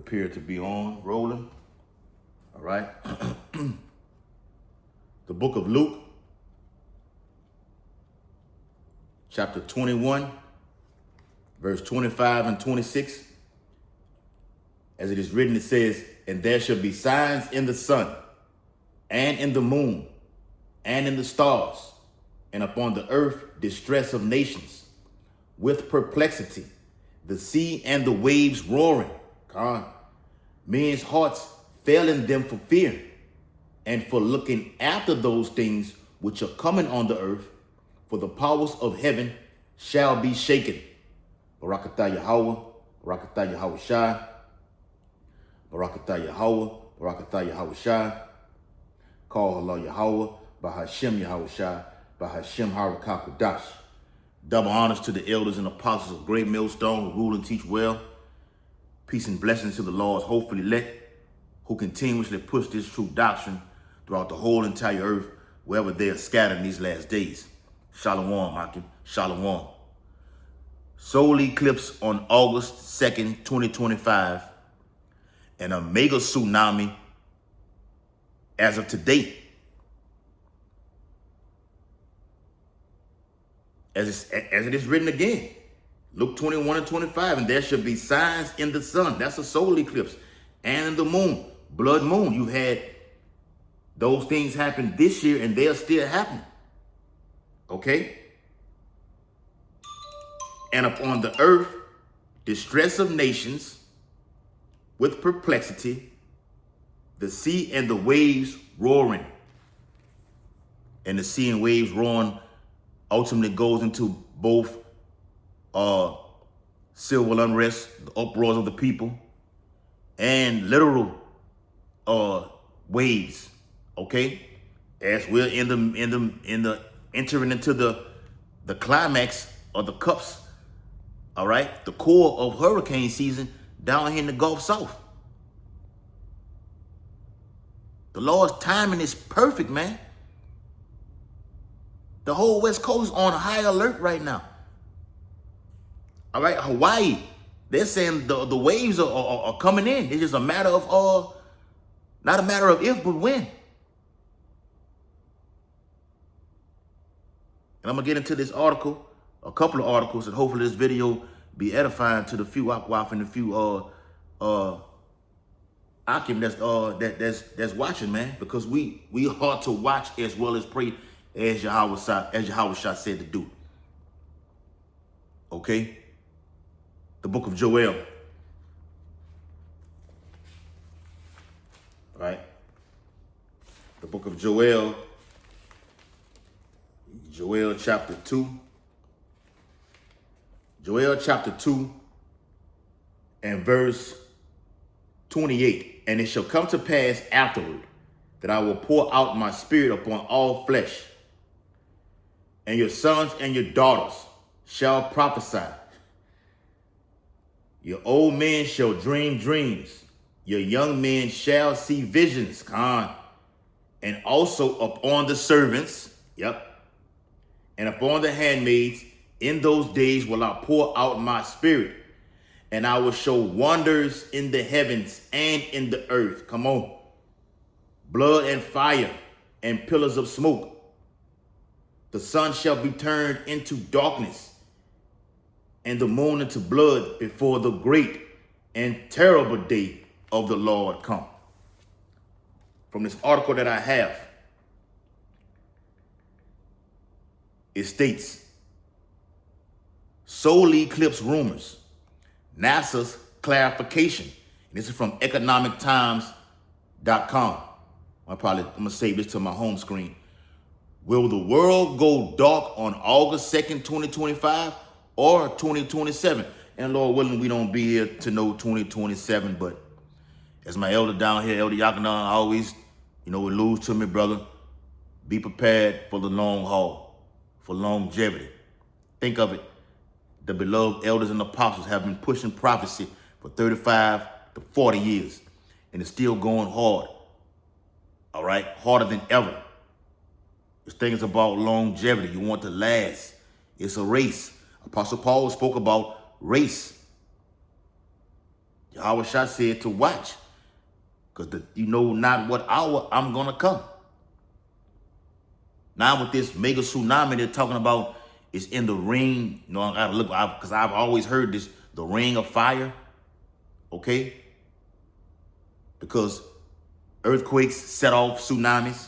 appear to be on, rolling. All right. The book of Luke, chapter 21, verse 25 and 26. As it is written, it says, "And there shall be signs in the sun, and in the moon, and in the stars, and upon the earth distress of nations, with perplexity, the sea and the waves roaring." God, men's hearts failing them for fear, and for looking after those things which are coming on the earth, for the powers of heaven shall be shaken. Barakatah Yahweh, Barakatah Yahweh Shai, Barakatah Yahweh, Barakatah Yahweh Shai, Call Allah Yahweh, Bahashem Yahweh Shai, Bahashem Harakakadash. Double honors to the elders and apostles of Great Millstone who rule and teach well. Peace and blessings to the Lord's hopefully elect, who continuously push this true doctrine throughout the whole entire earth, wherever they are scattered in these last days. Shalom, Akim. Shalom. Solar eclipse on August 2nd, 2025. And a mega tsunami as of today. As it is written again, Luke 21 and 25, "And there shall be signs in the sun." That's a solar eclipse. And in the moon, blood moon. You had those things happen this year and they're still happening. Okay? "And upon the earth, distress of nations, with perplexity, the sea and the waves roaring." And the sea and waves roaring ultimately goes into both civil unrest, the uproars of the people, and literal waves. Okay, as we're entering into the climax of the cups. All right, the core of hurricane season down here in the Gulf South. The Lord's timing is perfect, man. The whole West Coast is on high alert right now. All right, Hawaii, they're saying the waves are coming in. It's just a matter of not a matter of if, but when. And I'm gonna get into this article, a couple of articles, and hopefully this video be edifying to the few Akwaf and the few Akim that's watching, man, because we are to watch as well as pray, as Yahweh Shah said to do. Okay? The book of Joel. Right? The book of Joel. Joel chapter 2. Joel chapter 2 and verse 28. "And it shall come to pass afterward that I will pour out my spirit upon all flesh, and your sons and your daughters shall prophesy. Your old men shall dream dreams. Your young men shall see visions." Khan. "And also upon the servants," "and upon the handmaids, in those days will I pour out my spirit, and I will show wonders in the heavens and in the earth." Come on. "Blood and fire and pillars of smoke. The sun shall be turned into darkness, and the moon into blood, before the great and terrible day of the Lord come." From this article that I have, it states, "Solar eclipse rumors, NASA's clarification." And this is from economictimes.com. I'm gonna save this to my home screen. "Will the world go dark on August 2nd, 2025 or 2027? And Lord willing, we don't be here to know 2027, but as my elder down here, Elder Yakanan, always, alludes to me, brother, be prepared for the long haul, for longevity. Think of it. The beloved elders and apostles have been pushing prophecy for 35 to 40 years, and it's still going hard. All right, harder than ever. This thing is about longevity. You want to last. It's a race. Apostle Paul spoke about race. Yahweh Shah said to watch, because you know not what hour I'm going to come. Now with this mega tsunami they're talking about, is in the ring. You know, I gotta look, because I've always heard this, the ring of fire. Okay? Because earthquakes set off tsunamis.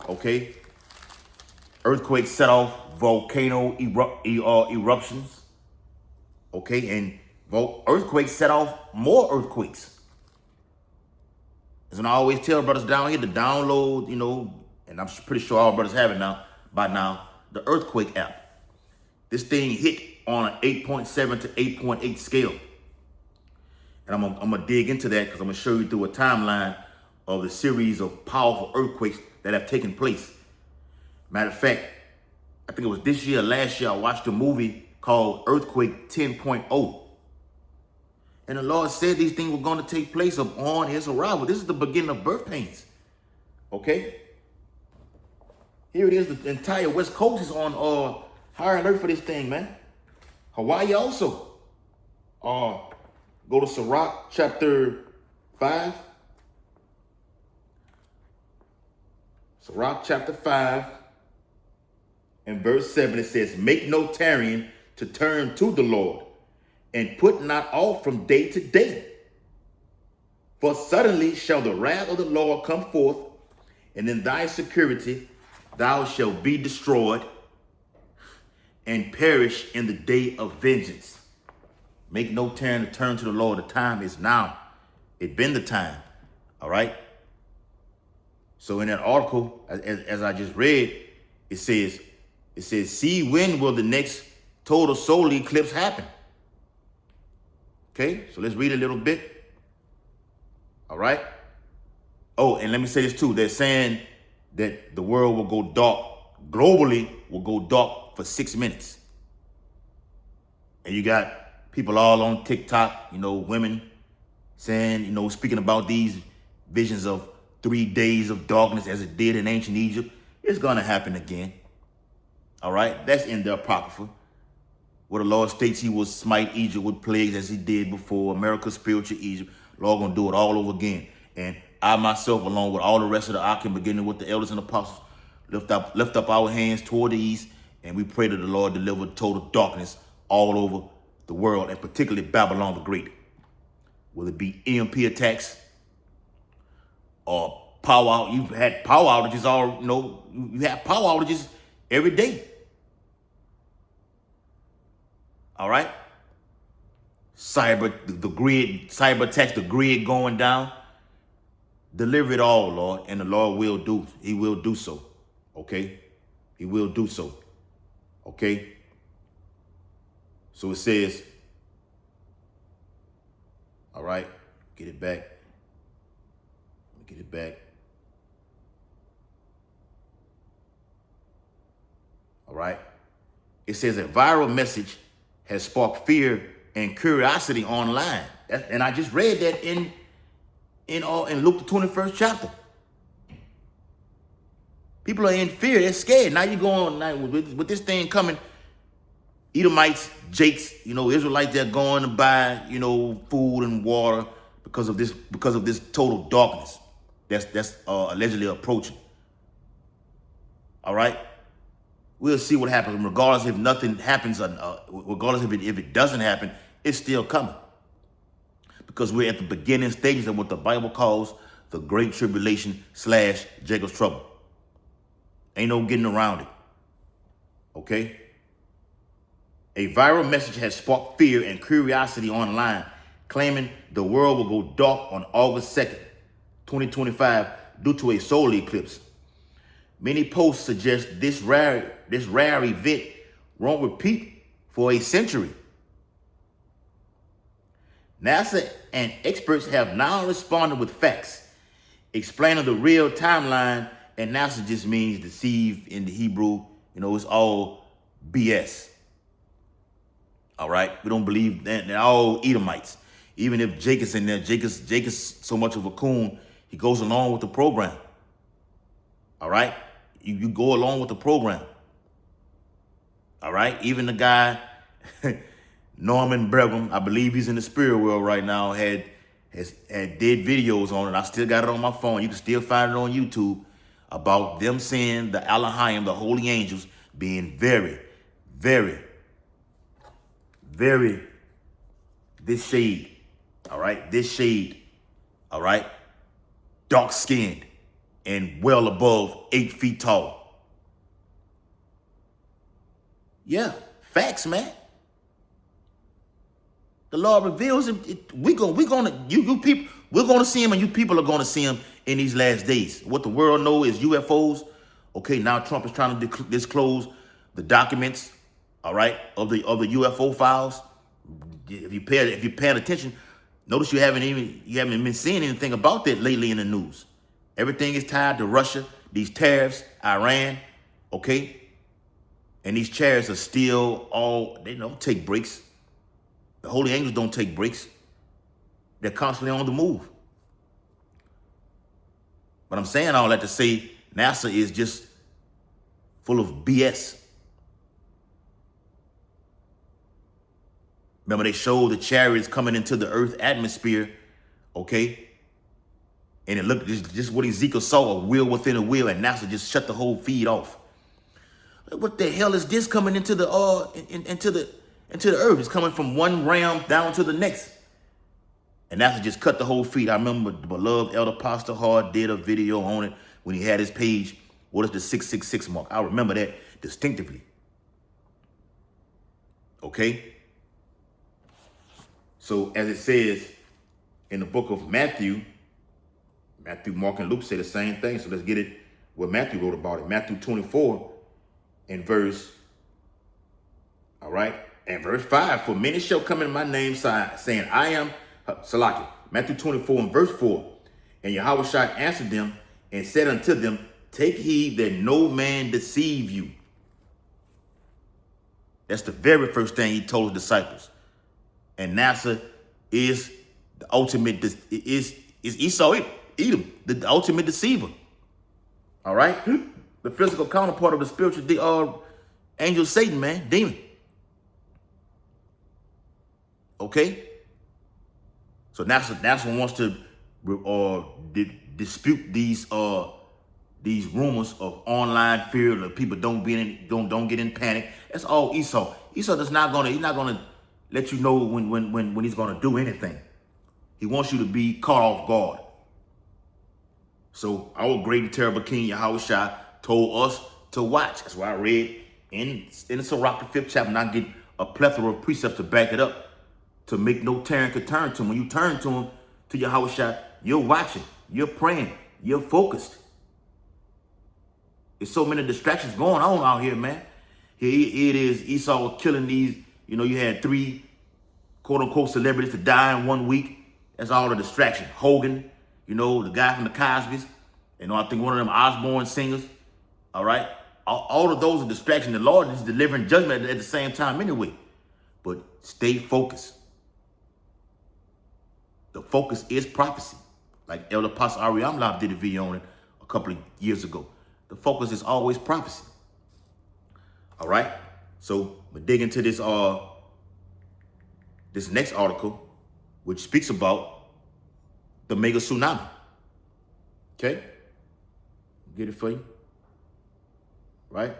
Okay? Earthquakes set off volcano eruptions. Okay? And earthquakes set off more earthquakes. As I always tell brothers down here to download, you know, and I'm pretty sure all brothers have it now, by now, the earthquake app. This thing hit on an 8.7 to 8.8 scale. And I'm gonna dig into that because I'm gonna show you through a timeline of the series of powerful earthquakes that have taken place. Matter of fact, I think it was this year or last year, I watched a movie called Earthquake 10.0. And the Lord said these things were going to take place upon his arrival. This is the beginning of birth pains. Okay? Here it is. The entire West Coast is on high alert for this thing, man. Hawaii also. Go to Sirach chapter 5. Sirach chapter 5 and verse 7, it says, make no tarrying to turn to the Lord, and put not off from day to day. For suddenly shall the wrath of the Lord come forth, and in thy security thou shalt be destroyed and perish in the day of vengeance. Make no tarrying to turn to the Lord. The time is now. It been the time. All right. So in that article, as I just read, it says, see, when will the next total solar eclipse happen? Okay, so let's read a little bit. All right. Oh, and let me say this too. They're saying that the world will go dark, globally will go dark for 6 minutes. And you got people all on TikTok, you know, women saying, you know, speaking about these visions of 3 days of darkness as it did in ancient Egypt. It's going to happen again. All right. That's in the Apocrypha, where the Lord states he will smite Egypt with plagues as he did before. America's spiritual Egypt. Lord going to do it all over again. And I myself, along with all the rest of the Akim, beginning with the elders and apostles, lift up our hands toward the east, and we pray that the Lord deliver total darkness all over the world, and particularly Babylon the Great. Will it be EMP attacks or power out? You've had power outages all, you know, you have power outages every day. All right. The grid, cyber attacks, the grid going down. Deliver it all, Lord, and the Lord will do. He will do so. Okay. He will do so. Okay. So it says, all right, get it back. Get it back. All right. It says a viral message has sparked fear and curiosity online. And I just read that in Luke the 21st chapter. People are in fear. They're scared. Now you're going now with this thing coming. Edomites, Jakes, you know, Israelites, they're going to buy, you know, food and water because of this total darkness that's allegedly approaching. All right. We'll see what happens. Regardless if nothing happens, regardless if it doesn't happen, it's still coming. Because we're at the beginning stages of what the Bible calls the Great Tribulation / Jacob's Trouble. Ain't no getting around it. Okay? A viral message has sparked fear and curiosity online, claiming the world will go dark on August 2nd, 2025, due to a solar eclipse. Many posts suggest this rare event won't repeat for a century. NASA and experts have now responded with facts, explaining the real timeline, and NASA just means deceive in the Hebrew. You know, it's all BS. All right? We don't believe that. They're all Edomites. Even if Jacob's in there, Jacob's so much of a coon, he goes along with the program. All right? You go along with the program. All right? Even the guy, Norman Bregram, I believe he's in the spirit world right now, had did videos on it. I still got it on my phone. You can still find it on YouTube about them seeing the Elohim, the holy angels, being very, very, very this shade, all right? This shade, all right? Dark-skinned and well above 8 feet tall. Yeah, facts, man. The Lord reveals it. We're gonna see him, and you people are gonna see him in these last days. What the world knows is UFOs. Okay, now Trump is trying to disclose the documents, all right, of the UFO files. If you're paying attention, notice you haven't been seeing anything about that lately in the news. Everything is tied to Russia, these tariffs, Iran, okay? And these chariots are still they don't take breaks. The holy angels don't take breaks. They're constantly on the move. But I'm saying all that to say NASA is just full of BS. Remember, they showed the chariots coming into the Earth atmosphere, okay? And it looked just what Ezekiel saw, a wheel within a wheel, and NASA just shut the whole feed off. What the hell is this coming into the into the Earth? It's coming from one realm down to the next. And NASA just cut the whole feed. I remember the beloved Elder Pastor Hard did a video on it when he had his page. What is the 666 mark? I remember that distinctively. Okay? So as it says in the book of Matthew, Mark, and Luke say the same thing. So let's get it what Matthew wrote about it. Matthew 24 and verse, all right, and verse 5. For many shall come in my name saying, I am Salaki. Matthew 24 and verse 4. And Yahushua answered them and said unto them, take heed that no man deceive you. That's the very first thing he told his disciples. And NASA is the ultimate, is Esau, Edom, the ultimate deceiver. All right? The physical counterpart of the spiritual angel Satan, man, demon. Okay? So NASA wants to dispute these rumors of online fear that people don't get in panic. That's all Esau. Esau he's not gonna let you know when he's gonna do anything. He wants you to be caught off guard. So our great and terrible King Yahushua told us to watch. That's why I read in the Sirach, the 5th chapter, and I get a plethora of precepts to back it up. To make no turn could turn to him. When you turn to him, to Yahushua, you're watching, you're praying, you're focused. There's so many distractions going on out here, man. Here it is, Esau killing these, you had 3 quote-unquote celebrities to die in 1 week. That's all the distraction. Hogan, the guy from the Cosbys. I think one of them Osborne singers. All right? All of those are distractions. The Lord is delivering judgment at the same time anyway. But stay focused. The focus is prophecy. Like Elder Pastor Ari Amlab did a video on it a couple of years ago. The focus is always prophecy. All right? So we'll dig into this next article, which speaks about the mega tsunami. Okay? Get it for you. Right?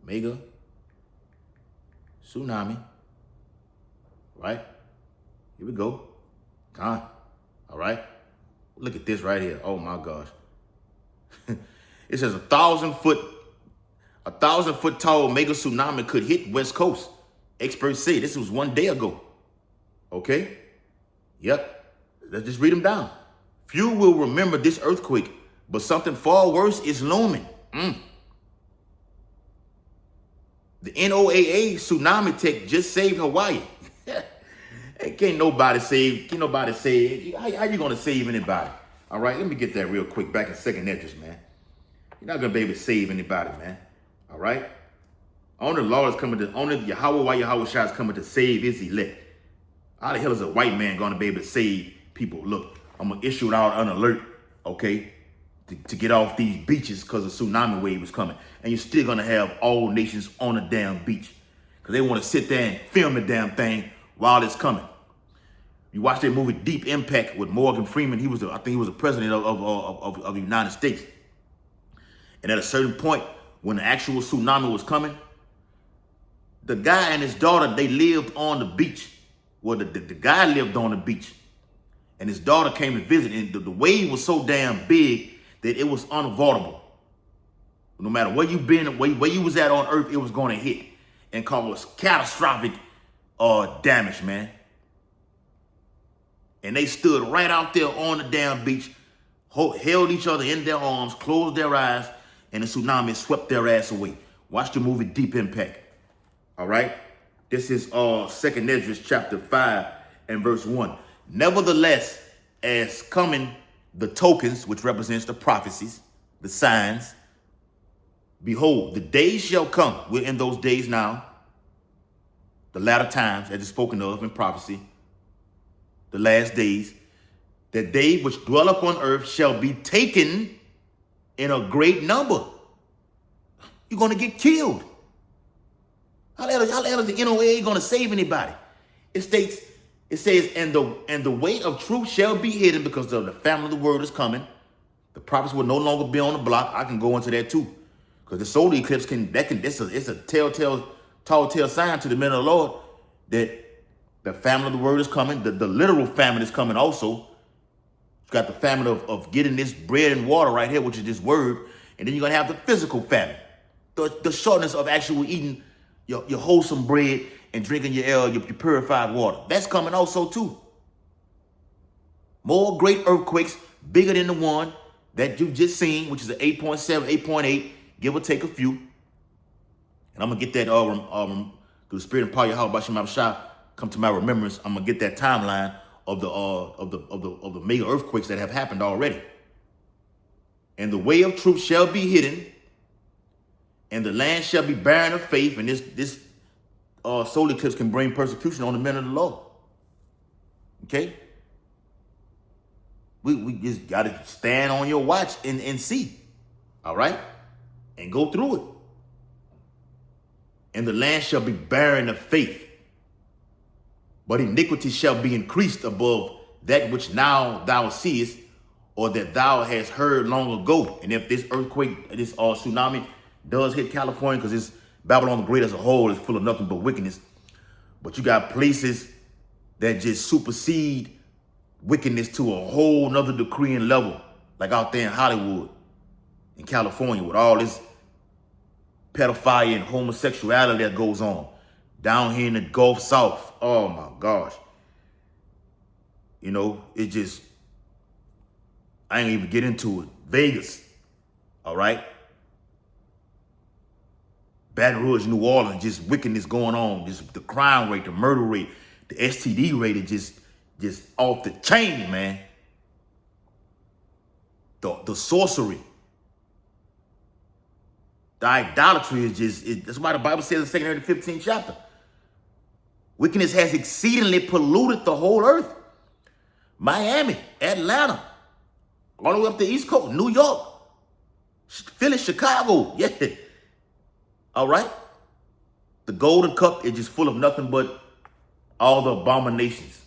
Mega tsunami. Right? Here we go. All right? Look at this right here. Oh my gosh. It says 1,000 foot tall mega tsunami could hit West Coast. Experts say this was 1 day ago. Okay? Yep. Let's just read them down. Few will remember this earthquake, but something far worse is looming. The NOAA tsunami tech just saved Hawaii. Hey, can't nobody save. How you gonna save anybody? All right, let me get that real quick back in second interest, man. You're not gonna be able to save anybody, man. All right? Only the Lord is coming to, only Yahushua is coming to save his elect. How the hell is a white man gonna be able to save people? Look, I'm gonna issue out an alert, okay, to get off these beaches because a tsunami wave is coming. And you're still gonna have all nations on a damn beach. because they want to sit there and film the damn thing while it's coming. You watch that movie Deep Impact with Morgan Freeman. I think he was the president of the United States. And at a certain point, when the actual tsunami was coming, the guy and his daughter, they lived on the beach. Well, the guy lived on the beach, and his daughter came to visit, and the wave was so damn big that it was unavoidable. No matter where you been, where you was at on Earth, it was going to hit and cause catastrophic damage, man. And they stood right out there on the damn beach, held each other in their arms, closed their eyes, and the tsunami swept their ass away. Watch the movie Deep Impact. All right? This is 2nd Esdras chapter 5 and verse 1. Nevertheless, as coming the tokens, which represents the prophecies, the signs, behold, the days shall come. We're in those days now. The latter times, as is spoken of in prophecy. The last days. That they which dwell upon earth shall be taken in a great number. You're going to get killed. How the hell is the NOA going to save anybody? It says, and the way of truth shall be hidden, because the famine of the world is coming. The prophets will no longer be on the block. I can go into that too, because the solar eclipse it's a tall tale sign to the men of the Lord that the famine of the world is coming. The literal famine is coming also. You got the famine of getting this bread and water right here, which is this word, and then you're gonna have the physical famine, the shortness of actually eating your wholesome bread and drinking your purified water. That's coming also too. More great earthquakes, bigger than the one that you've just seen, which is an 8.7, 8.8, give or take a few. And I'm gonna get that through the spirit and power of Yahweh B'Shem Abishai come to my remembrance. I'm gonna get that timeline of the mega earthquakes that have happened already. And the way of truth shall be hidden, and the land shall be barren of faith. And this solar eclipse can bring persecution on the men of the Lord. Okay? We just got to stand on your watch and see. All right? And go through it. And the land shall be barren of faith. But iniquity shall be increased above that which now thou seest, or that thou hast heard long ago. And if this earthquake, this tsunami does hit California, because it's Babylon the Great as a whole is full of nothing but wickedness. But you got places that just supersede wickedness to a whole nother degree and level, like out there in Hollywood, in California, with all this pedophilia and homosexuality that goes on. Down here in the Gulf South, oh my gosh. You know, it just, I ain't even get into it. Vegas, all right? Baton Rouge, New Orleans, just wickedness going on. Just the crime rate, the murder rate, the STD rate is just off the chain, man. The sorcery, the idolatry is just, that's why the Bible says in 2 Corinthians 15th chapter, wickedness has exceedingly polluted the whole earth. Miami, Atlanta, all the way up the East Coast, New York, Philly, Chicago, yeah. All right? The golden cup is just full of nothing but all the abominations.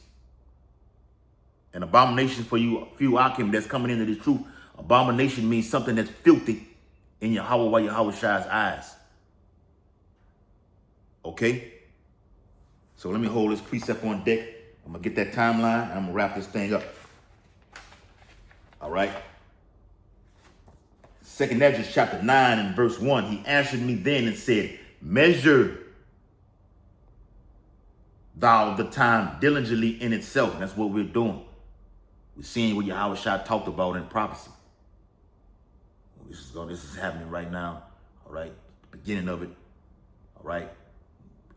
And abomination for you, few Akim that's coming into this truth, abomination means something that's filthy in Yahweh Shai's eyes. Okay? So let me hold this precept on deck. I'm going to get that timeline, and I'm going to wrap this thing up. All right? 2nd Esdras chapter 9 and verse 1. He answered me then and said, measure thou the time diligently in itself. And that's what we're doing. We're seeing what Yahweh Shai talked about in prophecy. This is happening right now. All right? The beginning of it. All right?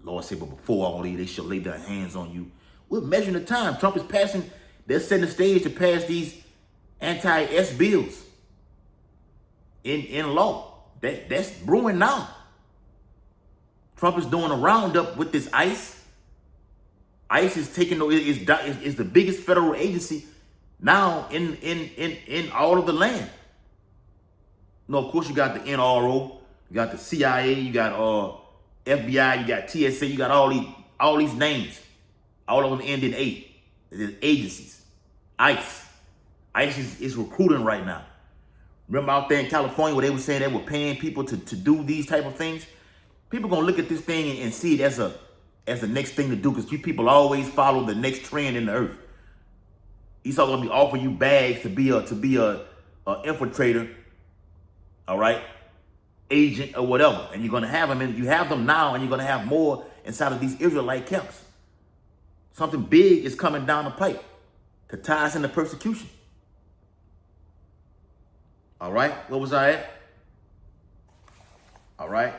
The Lord said, but before all these, they shall lay their hands on you. We're measuring the time. Trump is passing, they're setting the stage to pass these anti-S bills in law. That's brewing now. Trump is doing a roundup with this ICE. ICE is taking is the biggest federal agency now in all of the land. You know, of course, you got the NRO, you got the CIA, you got FBI, you got TSA, you got all these names. All of them end in A. There's agencies. ICE. ICE is recruiting right now. Remember out there in California where they were saying they were paying people to do these type of things? People gonna look at this thing and see it as the next thing to do, because you people always follow the next trend in the earth. Esau's gonna be offering you bags to be a infiltrator, all right, agent or whatever, and you're gonna have them, and you have them now, and you're gonna have more inside of these Israelite camps. Something big is coming down the pipe to tie us into persecution. All right, where was I at? All right,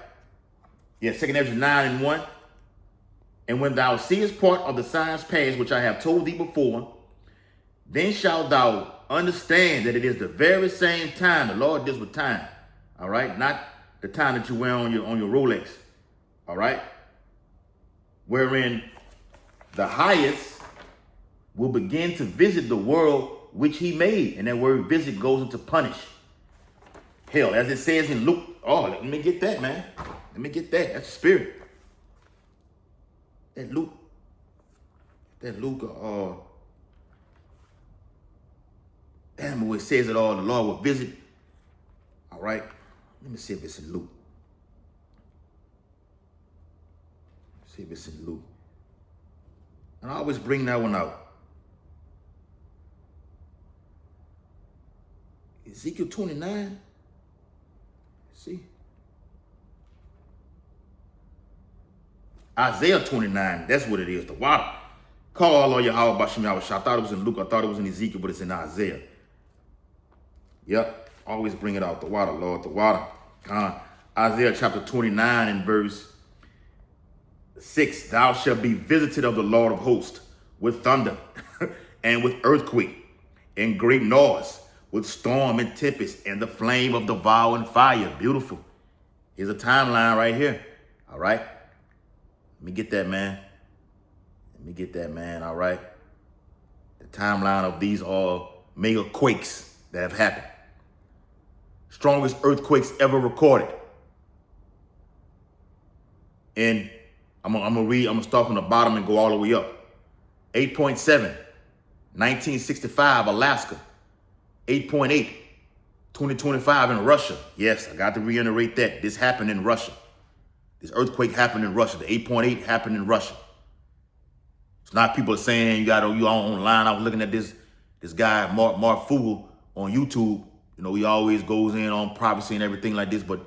yeah, 2 Ezra 9:1. And when thou seest part of the signs past, which I have told thee before, then shalt thou understand that it is the very same time. The Lord deals with time, all right? Not the time that you wear on your Rolex, all right? Wherein the highest will begin to visit the world which he made. And that word visit goes into punish. Hell, as it says in Luke, oh, let me get that, man. Let me get that. That's the spirit. That Luke, damn, where it says it all, the Lord will visit. All right, let me see if it's in Luke. See if it's in Luke. And I always bring that one out. Ezekiel 29. See? Isaiah 29, that's what it is, the water. Call all of Yahweh Bashim Yahweh. I thought it was in Luke, I thought it was in Ezekiel, but it's in Isaiah. Yep, always bring it out, the water, Lord, the water. Isaiah chapter 29 and verse 6. Thou shalt be visited of the Lord of hosts with thunder and with earthquake and great noise, with storm and tempest and the flame of devouring fire. Beautiful. Here's a timeline right here. All right. Let me get that, man. Let me get that, man. All right. The timeline of these mega quakes that have happened. Strongest earthquakes ever recorded. And I'm gonna start from the bottom and go all the way up. 8.7, 1965, Alaska. 8.8, 2025 in Russia. Yes, I got to reiterate that. This happened in Russia. This earthquake happened in Russia. The 8.8 happened in Russia. It's not people are saying you online. I was looking at this guy, Mark Fugel, on YouTube. You know, he always goes in on prophecy and everything like this, but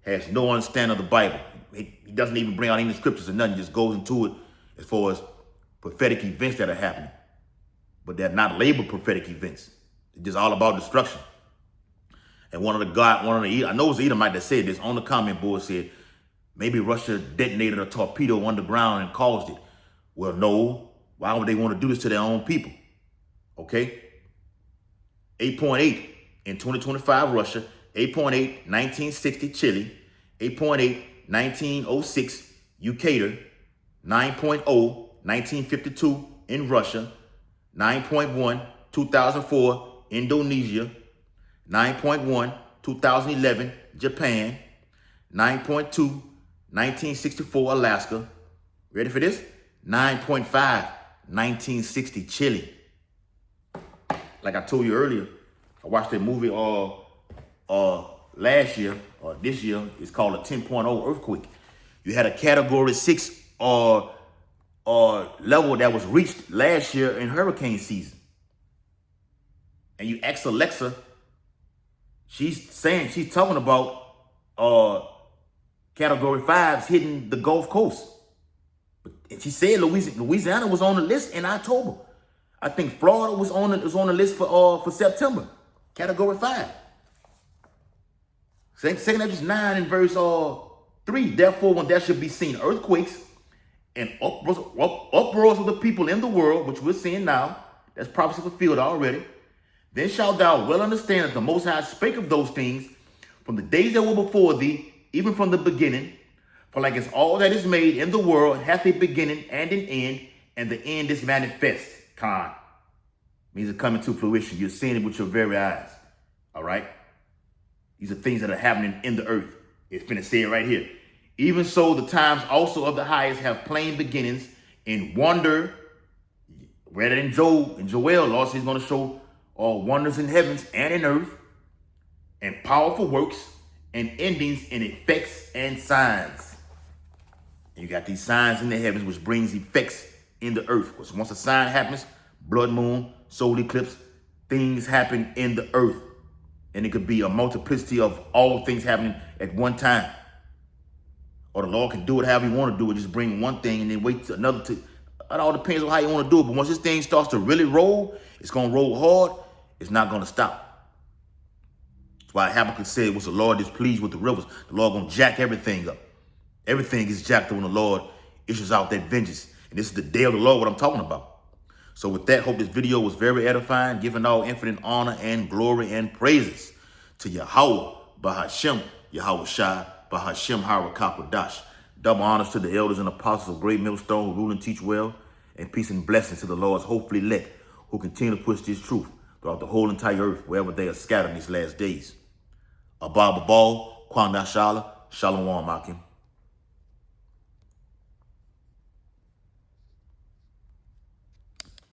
has no understanding of the Bible. He doesn't even bring out any scriptures or nothing, just goes into it as far as prophetic events that are happening. But they're not labeled prophetic events. They're just all about destruction. And I know it was Edomite that said this on the comment board, said, maybe Russia detonated a torpedo underground and caused it. Well, no. Why would they want to do this to their own people? Okay. 8.8 in 2025 Russia. 8.8, 1960 Chile. 8.8, 1906 Ecuador. 9.0, 1952 in Russia. 9.1, 2004 Indonesia. 9.1, 2011 Japan. 9.2, 1964 Alaska. Ready for this? 9.5, 1960 Chile. Like I told you earlier, I watched that movie last year or this year. It's called a 10.0 earthquake. You had a category 6 level that was reached last year in hurricane season. And you ask Alexa, she's talking about category 5s hitting the Gulf Coast. And she said Louisiana was on the list in October. I think Florida was on the list for September. Category 5. 2 Ezra 9 in verse 3. Therefore, when there should be seen earthquakes and uproars of the people in the world, which we're seeing now, that's prophecy fulfilled already, then shalt thou well understand that the Most High spake of those things from the days that were before thee, even from the beginning. For like as all that is made in the world hath a beginning and an end, and the end is manifest. Means it's coming to fruition. You're seeing it with your very eyes. All right? These are things that are happening in the earth. It's finna say it right here. Even so, the times also of the highest have plain beginnings in wonder. Rather than Job and Joel, Lord says he's going to show all wonders in heavens and in earth, and powerful works and endings in effects and signs. And you got these signs in the heavens, which brings effects in the earth. Because once a sign happens, blood moon, solar eclipse, things happen in the earth. And it could be a multiplicity of all things happening at one time. Or the Lord can do it however you want to do it. Just bring one thing and then wait to another. It all depends on how you want to do it. But once this thing starts to really roll, it's going to roll hard. It's not going to stop. That's why Habakkuk said, was the Lord displeased with the rivers? The Lord going to jack everything up. Everything gets jacked up when the Lord issues out that vengeance. And this is the day of the Lord, what I'm talking about. So with that, hope this video was very edifying, giving all infinite honor and glory and praises to Yahweh, Bahashem, Yahweh Shai, Bahashem, Harakapadash. Double honors to the elders and apostles of Great Millstone who rule and teach well, and peace and blessings to the Lord's hopefully elect who continue to push this truth throughout the whole entire earth, wherever they are scattered in these last days. Abba Babal, Kwanda Shala, Shalom Akim.